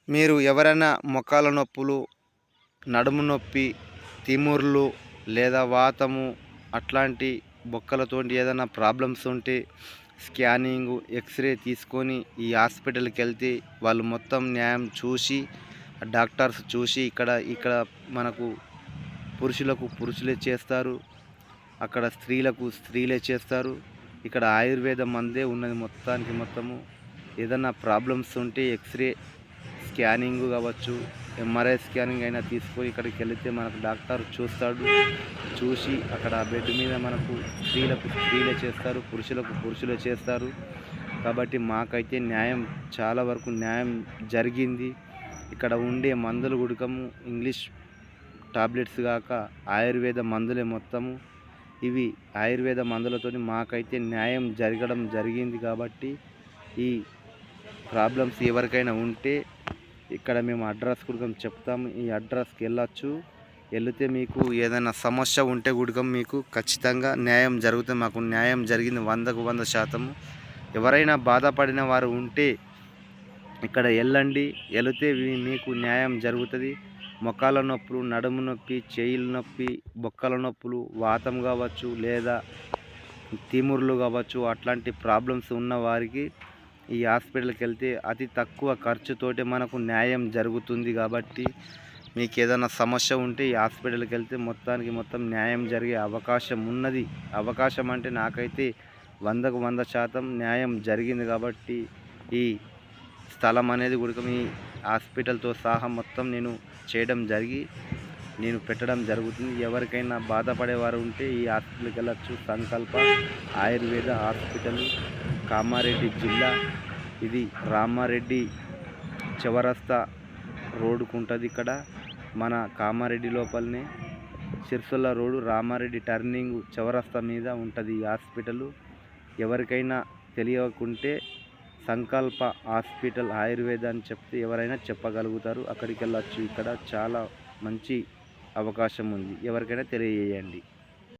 మీరు ఎవరైనా మోకాళ్ళ నొప్పులు, నడుము నొప్పి, తిమ్మిర్లు లేదా వాతము అట్లాంటి బొక్కలతోటి ఏదైనా ప్రాబ్లమ్స్ ఉంటే స్కానింగు, ఎక్స్‌రే తీసుకొని ఈ హాస్పిటల్‌కెళ్తే వాళ్ళు మొత్తం న్యాయం చూసి, డాక్టర్స్ చూసి ఇక్కడ ఇక్కడ మనకు పురుషులకు పురుషులే చేస్తారు. అక్కడ స్త్రీలకు స్త్రీలే చేస్తారు. ఇక్కడ ఆయుర్వేద మందే ఉన్నది మొత్తానికి మొత్తము. ఏదన్నా ప్రాబ్లమ్స్ ఉంటే ఎక్స్‌రే, స్కానింగ్ కావచ్చు, ఎంఆర్ఐ స్కానింగ్ అయినా తీసుకొని ఇక్కడికి వెళితే మనకు డాక్టర్ చూస్తాడు. చూసి అక్కడ బెడ్ మీద మనకు స్త్రీలకు స్త్రీలే చేస్తారు, పురుషులకు పురుషులే చేస్తారు. కాబట్టి మాకైతే న్యాయం, చాలా వరకు న్యాయం జరిగింది. ఇక్కడ ఉండే మందులు గుడకము ఇంగ్లీష్ టాబ్లెట్స్ కాక ఆయుర్వేద మందులే మొత్తము. ఇవి ఆయుర్వేద మందులతోని మాకైతే న్యాయం జరగడం జరిగింది. కాబట్టి ఈ ప్రాబ్లమ్స్ ఎవరికైనా ఉంటే ఇక్కడ మేము అడ్రస్ కూడా చెప్తాము. ఈ అడ్రస్కి వెళ్ళొచ్చు. వెళితే మీకు ఏదైనా సమస్య ఉంటే కూడా మీకు ఖచ్చితంగా న్యాయం జరుగుతుంది. మాకు న్యాయం జరిగింది 100కు 100%. ఎవరైనా బాధపడిన వారు ఉంటే ఇక్కడ వెళ్ళండి. వెళితే మీకు న్యాయం జరుగుతుంది. మోకాళ్ళ నొప్పులు, నడుము నొప్పి, చేయిల నొప్పి, బొక్కల నొప్పులు, వాతం కావచ్చు లేదా తిమ్మిర్లు కావచ్చు, అట్లాంటి ప్రాబ్లమ్స్ ఉన్న వారికి ఈ హాస్పిటల్కి వెళ్తే అతి తక్కువ ఖర్చుతోటి మనకు న్యాయం జరుగుతుంది. కాబట్టి మీకు ఏదైనా సమస్య ఉంటే ఈ హాస్పిటల్కి వెళ్తే మొత్తానికి మొత్తం న్యాయం జరిగే అవకాశం ఉన్నది. అవకాశం అంటే నాకైతే 100కు 100% న్యాయం జరిగింది. కాబట్టి ఈ స్థలం అనేది కూడా మీ హాస్పిటల్తో సహా మొత్తం నేను చేయడం నేను పెట్టడం జరుగుతుంది. ఎవరికైనా బాధపడేవారు ఉంటే ఈ హాస్పిటల్కి వెళ్ళచ్చు. సంకల్ప ఆయుర్వేద హాస్పిటల్, కామారెడ్డి జిల్లా. ఇది రామారెడ్డి చౌరస్తా రోడ్డుకు ఉంటుంది. ఇక్కడ మన కామారెడ్డి లోపలనే సిర్సుల రోడ్డు, రామారెడ్డి టర్నింగ్ చౌరస్తా మీద ఉంటుంది ఈ హాస్పిటల్. ఎవరికైనా తెలియకుంటే సంకల్ప హాస్పిటల్ ఆయుర్వేద అని చెప్తే ఎవరైనా చెప్పగలుగుతారు. అక్కడికి వెళ్ళచ్చు. ఇక్కడ చాలా మంచి అవకాశం ఉంది. ఎవరికైనా తెలియజేయండి.